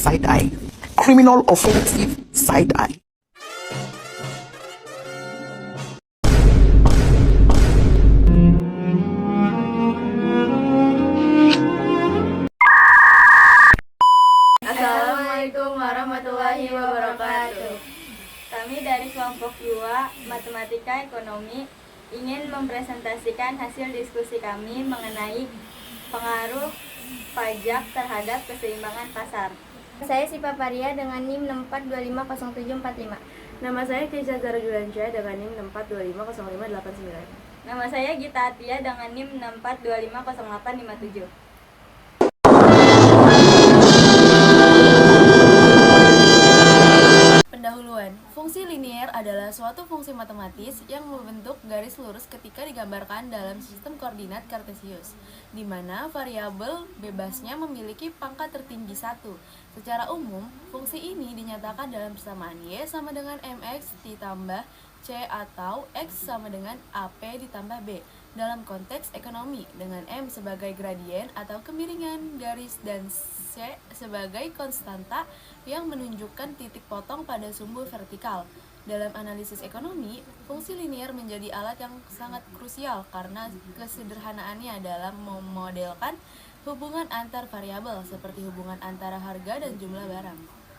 side eye. Criminal offensive side eye. Assalamualaikum warahmatullahi wabarakatuh. Kami dari kelompok 2 Matematika Ekonomi ingin mempresentasikan hasil diskusi kami mengenai pengaruh pajak terhadap keseimbangan pasar. Saya Sipa Paria dengan NIM 64250745. Nama saya Keisha Zara Julansyah dengan NIM 64250589. Nama saya Gita Atia dengan NIM 64250857. Pendahuluan, fungsi linier adalah suatu fungsi matematis yang membentuk garis lurus ketika digambarkan dalam sistem koordinat kartesius, di mana variabel bebasnya memiliki pangkat tertinggi 1. Secara umum, fungsi ini dinyatakan dalam persamaan y sama dengan mx ditambah c atau x sama dengan ap ditambah b dalam konteks ekonomi, dengan m sebagai gradien atau kemiringan garis dan c sebagai konstanta yang menunjukkan titik potong pada sumbu vertikal. Dalam analisis ekonomi, fungsi linier menjadi alat yang sangat krusial karena kesederhanaannya dalam memodelkan hubungan antar variabel seperti hubungan antara harga dan jumlah barang.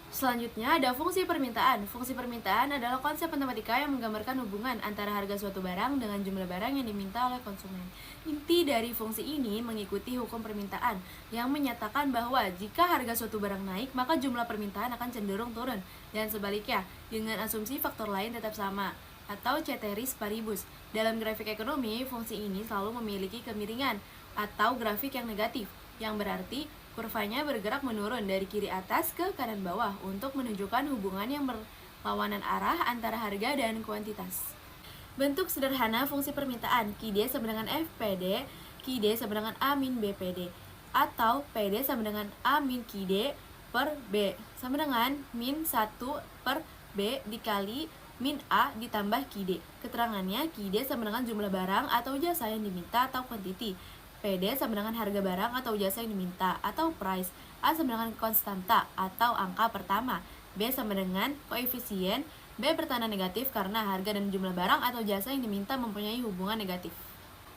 Selanjutnya ada fungsi permintaan. Fungsi permintaan adalah konsep matematika yang menggambarkan hubungan antara harga suatu barang dengan jumlah barang yang diminta oleh konsumen. Inti dari fungsi ini mengikuti hukum permintaan yang menyatakan bahwa jika harga suatu barang naik, maka jumlah permintaan akan cenderung turun, dan sebaliknya dengan asumsi faktor lain tetap sama atau ceteris paribus. Dalam grafik ekonomi, fungsi ini selalu memiliki kemiringan atau grafik yang negatif, yang berarti kurvanya bergerak menurun dari kiri atas ke kanan bawah untuk menunjukkan hubungan yang berlawanan arah antara harga dan kuantitas. Bentuk sederhana fungsi permintaan, QD sama dengan FPD, QD sama dengan A min BPD, atau PD sama dengan A min QD per B sama dengan min 1 per B dikali min A ditambah QD. Keterangannya, QD sama dengan jumlah barang atau jasa yang diminta atau quantity. PD sama dengan harga barang atau jasa yang diminta atau price. A sama dengan konstanta atau angka pertama. B sama dengan koefisien. B bertanda negatif karena harga dan jumlah barang atau jasa yang diminta mempunyai hubungan negatif.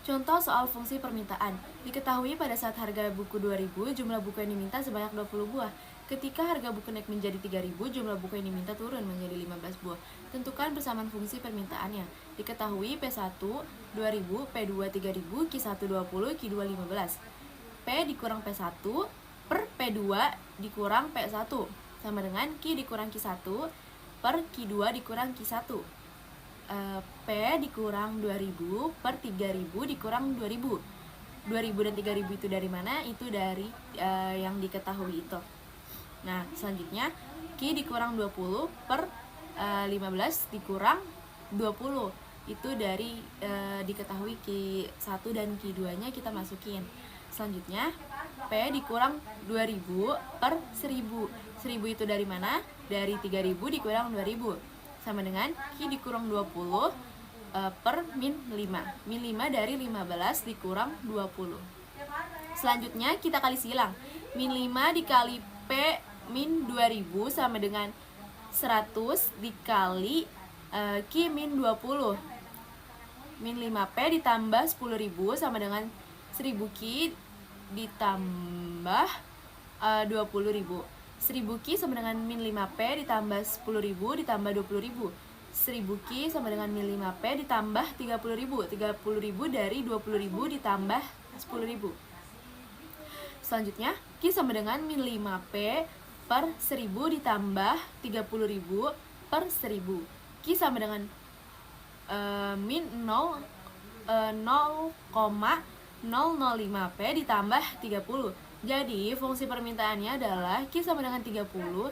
Contoh soal fungsi permintaan. Diketahui pada saat harga buku 2.000, jumlah buku yang diminta sebanyak 20 buah. Ketika harga buku naik menjadi 3.000, jumlah buku yang diminta turun menjadi 15 buah. Tentukan persamaan fungsi permintaannya. Diketahui P1 2000, P2 3000, Q1 20, Q2 15. P dikurang P1 per P2 dikurang P1 sama dengan Q dikurang Q1 per Q2 dikurang Q1. P dikurang 2000 per 3000 dikurang 2000. 2000 dan 3000 itu dari mana? Itu dari yang diketahui itu. Nah, selanjutnya Q dikurang 20 per 15 dikurang 20. Itu dari diketahui Q1 dan Q2 nya kita masukin. Selanjutnya P dikurang 2000 per 1000. 1000 itu dari mana? Dari 3000 dikurang 2000 sama dengan Q dikurang 20 per min 5. Min 5 dari 15 dikurang 20. Selanjutnya kita kali silang. Min 5 dikali P min 2000 sama dengan 100 dikali Q min 20. Min 5P ditambah 10.000 sama dengan 1000 Q ditambah 20.000. 1000 Q sama dengan min 5P ditambah 10.000 ditambah 20.000. 1000 Q sama dengan min 5P ditambah 30.000. 30.000 dari 20.000 ditambah 10.000. Selanjutnya Q sama dengan min 5P per 1000 ditambah 30.000 per 1000. Q sama dengan min 0,005P ditambah 30. Jadi fungsi permintaannya adalah Q sama dengan 30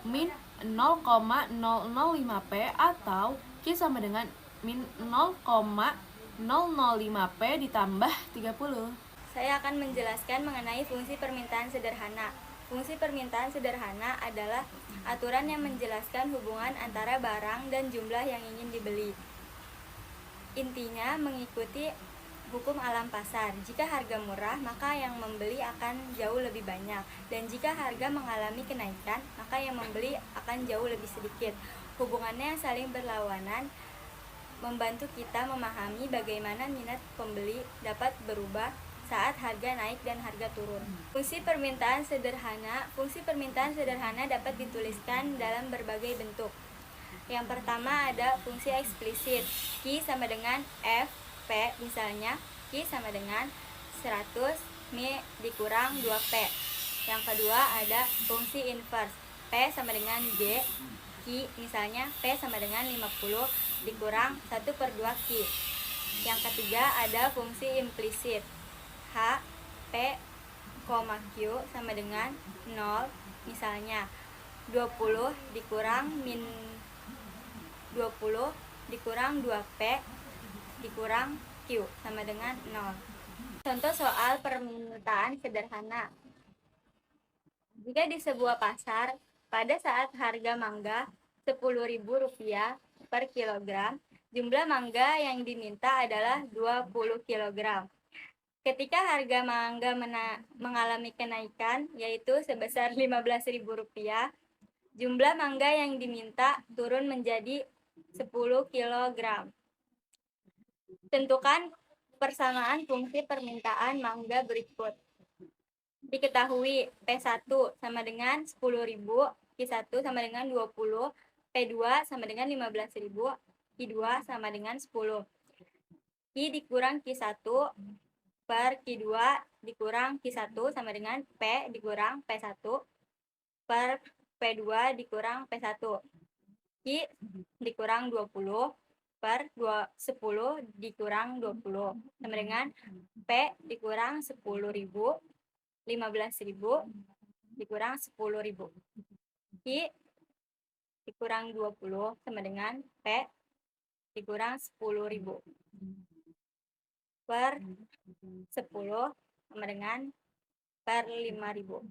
min 0,005P atau Q sama dengan min 0,005P ditambah 30. Saya akan menjelaskan mengenai fungsi permintaan sederhana. Fungsi permintaan sederhana adalah aturan yang menjelaskan hubungan antara barang dan jumlah yang ingin dibeli. Intinya mengikuti hukum alam pasar. Jika harga murah, maka yang membeli akan jauh lebih banyak. Dan jika harga mengalami kenaikan, maka yang membeli akan jauh lebih sedikit. Hubungannya yang saling berlawanan membantu kita memahami bagaimana minat pembeli dapat berubah saat harga naik dan harga turun. Fungsi permintaan sederhana dapat dituliskan dalam berbagai bentuk. Yang pertama ada fungsi eksplisit. Q sama dengan F, P, misalnya Q sama dengan 100 Mi dikurang 2P. Yang kedua ada fungsi inverse. P sama dengan G, Q, misalnya P sama dengan 50 dikurang 1/2 Q. Yang ketiga ada fungsi implisit. H, P, Q sama dengan 0, misalnya 20 dikurang min 20 dikurang 2P dikurang Q sama dengan 0. Contoh soal permintaan sederhana. Jika di sebuah pasar, pada saat harga mangga Rp10.000 per kilogram, jumlah mangga yang diminta adalah 20 kilogram. Ketika harga mangga mengalami kenaikan, yaitu sebesar Rp15.000, jumlah mangga yang diminta turun menjadi 10 kilogram. Tentukan persamaan fungsi permintaan mangga berikut. Diketahui P1 sama dengan 10.000, Q1 sama dengan 20, P2 sama dengan 15.000, Q2 sama dengan 10. Q dikurang Q1 per Q2 dikurang Q1 sama dengan P dikurang P1 per P2 dikurang P1. Q dikurang 20 per 10 dikurang 20 sama dengan P dikurang 10.000, 15.000 dikurang 10.000. Q dikurang 20 sama dengan P dikurang 10.000 per 10 sama dengan per 5.000.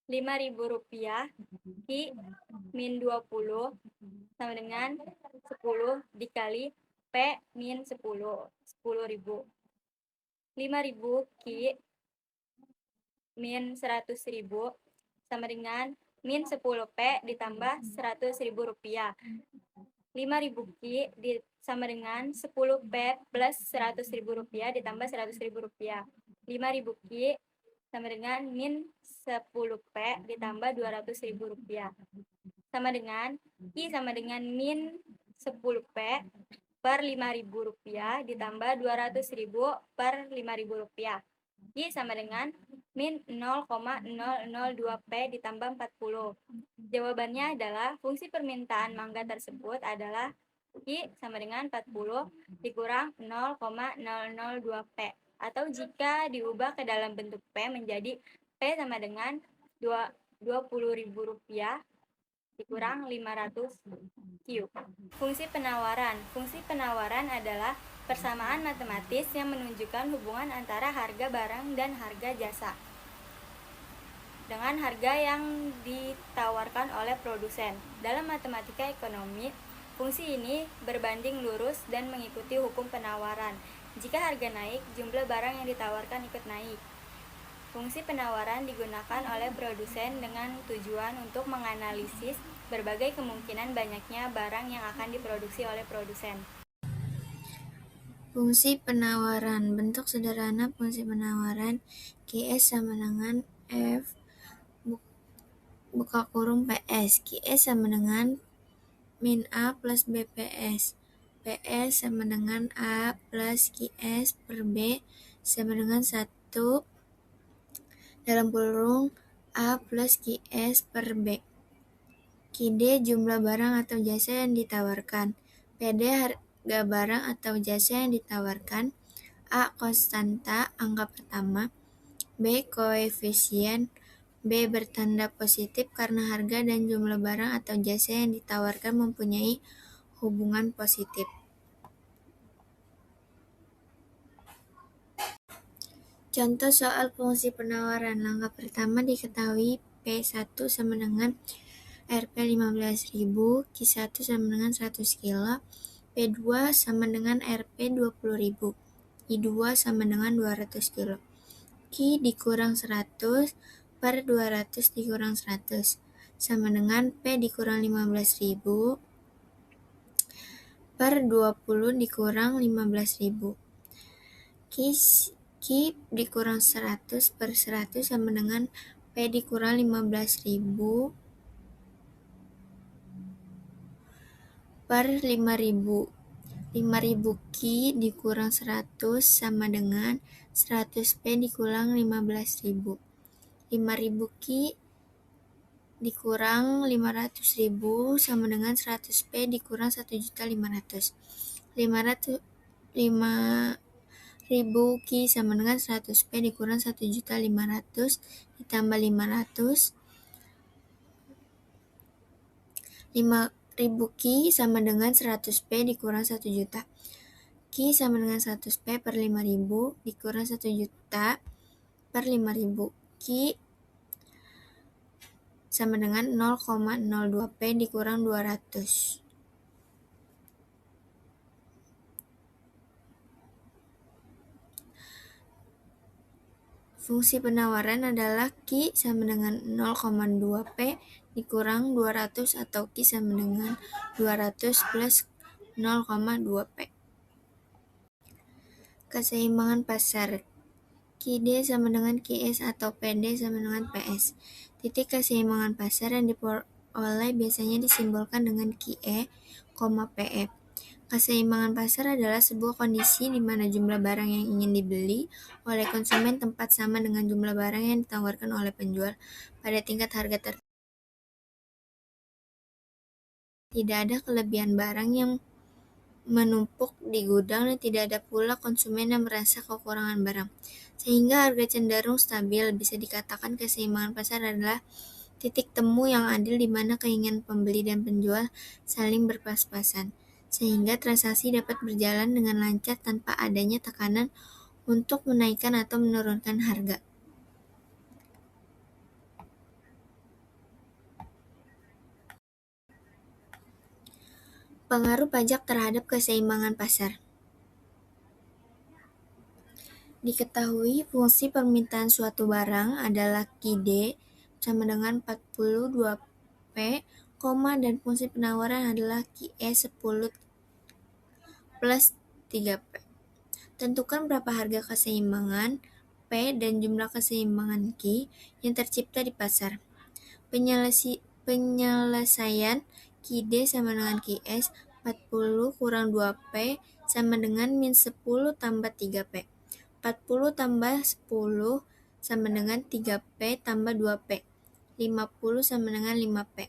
Rp5.000 Q min 20 sama dengan 10 dikali P min 10, 10.000. 5.000 Q min 100.000 sama dengan min 10P ditambah Rp100.000. 5.000 Q sama dengan 10P plus Rp100.000 ditambah Rp100.000. 5.000 Q sama dengan min 10P ditambah Rp200.000. Sama dengan I sama dengan min 10P per Rp5.000 ditambah Rp200.000 per Rp5.000. I sama dengan min 0,002P ditambah 40. Jawabannya adalah fungsi permintaan mangga tersebut adalah I sama dengan 40 dikurang 0,002P. Atau jika diubah ke dalam bentuk P menjadi P sama dengan Rp20.000 dikurang 500 Q. Fungsi penawaran. Fungsi penawaran adalah persamaan matematis yang menunjukkan hubungan antara harga barang dan harga jasa dengan harga yang ditawarkan oleh produsen. Dalam matematika ekonomi, fungsi ini berbanding lurus dan mengikuti hukum penawaran. Jika harga naik, jumlah barang yang ditawarkan ikut naik. Fungsi penawaran digunakan oleh produsen dengan tujuan untuk menganalisis berbagai kemungkinan banyaknya barang yang akan diproduksi oleh produsen. Fungsi penawaran. Bentuk sederhana fungsi penawaran QS sama dengan F buka kurung PS. QS sama dengan min A plus BPS. PS sama dengan A plus QS per B sama dengan 1 dalam kurung A plus QS per B. QD jumlah barang atau jasa yang ditawarkan. PD harga barang atau jasa yang ditawarkan. A konstanta angka pertama. B koefisien. B bertanda positif karena harga dan jumlah barang atau jasa yang ditawarkan mempunyai hubungan positif. Contoh soal fungsi penawaran. Langkah pertama diketahui P1 sama dengan Rp15.000, Q1 sama dengan 100 kilo, P2 sama dengan Rp 20.000. I2 sama dengan 200 kilo. Q dikurang 100 per 200 dikurang 100 sama dengan P dikurang 15.000 per 20 dikurang 15.000. Q dikurang 100 per 100 sama dengan P dikurang 15.000 per 5.000. 5.000 Q dikurang 100 sama dengan 100 P dikurang 15.000. 5.000 Q dikurang 500.000 sama dengan 100 P dikurang 1.500.000. 5.000 Q sama dengan 100 P dikurang 1.500.000 ditambah 500. 5.000 Q sama dengan 100 P dikurang 1 juta. Q sama dengan 100 P per 5.000 dikurang 1 juta per 5.000. Q sama dengan 0,02 P dikurang 200. Fungsi penawaran adalah Q sama dengan 0,2 P dikurang 200 atau Q sama dengan 200 plus 0,2 P. Keseimbangan pasar QD sama dengan QS atau PD sama dengan PS. Titik keseimbangan pasar yang diperoleh biasanya disimbolkan dengan QE, PE. Keseimbangan pasar adalah sebuah kondisi di mana jumlah barang yang ingin dibeli oleh konsumen tempat sama dengan jumlah barang yang ditawarkan oleh penjual pada tingkat harga tertentu. Tidak ada kelebihan barang yang menumpuk di gudang dan tidak ada pula konsumen yang merasa kekurangan barang, sehingga harga cenderung stabil. Bisa dikatakan keseimbangan pasar adalah titik temu yang adil di mana keinginan pembeli dan penjual saling berpas-pasan, sehingga transaksi dapat berjalan dengan lancar tanpa adanya tekanan untuk menaikkan atau menurunkan harga. Pengaruh pajak terhadap keseimbangan pasar. Diketahui fungsi permintaan suatu barang adalah QD sama dengan 42 P, dan fungsi penawaran adalah QE 10 plus 3 P. Tentukan berapa harga keseimbangan P dan jumlah keseimbangan Q yang tercipta di pasar. Penyelesaian QD sama dengan QS 40 kurang 2 P sama dengan min 10 tambah 3 P. 40 tambah 10 sama dengan 3 P tambah 2 P. 50 sama dengan 5 P.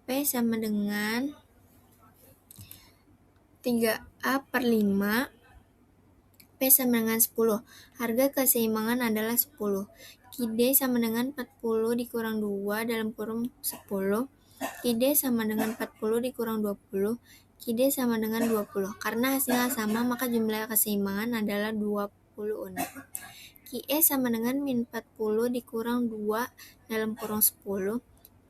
P sama dengan 3A per 5. P sama dengan 10. Harga keseimbangan adalah 10. QD sama dengan 40 dikurang 2 dalam kurung 10. QD sama dengan 40 dikurang 20. QD sama dengan 20. Karena hasilnya sama, maka jumlah keseimbangan adalah 20 unit. QE sama dengan min 40 dikurang 2 dalam kurung 10.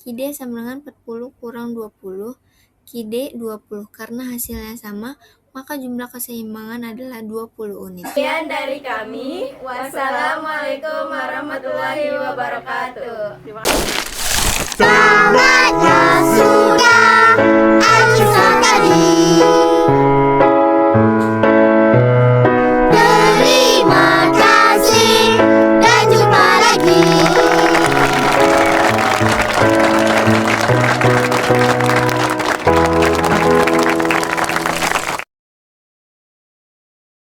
QD sama dengan 40 kurang 20. QD 20. Karena hasilnya sama, maka jumlah keseimbangan adalah 20 unit. Sekian dari kami. Wassalamualaikum warahmatullahi wabarakatuh. Terima kasih.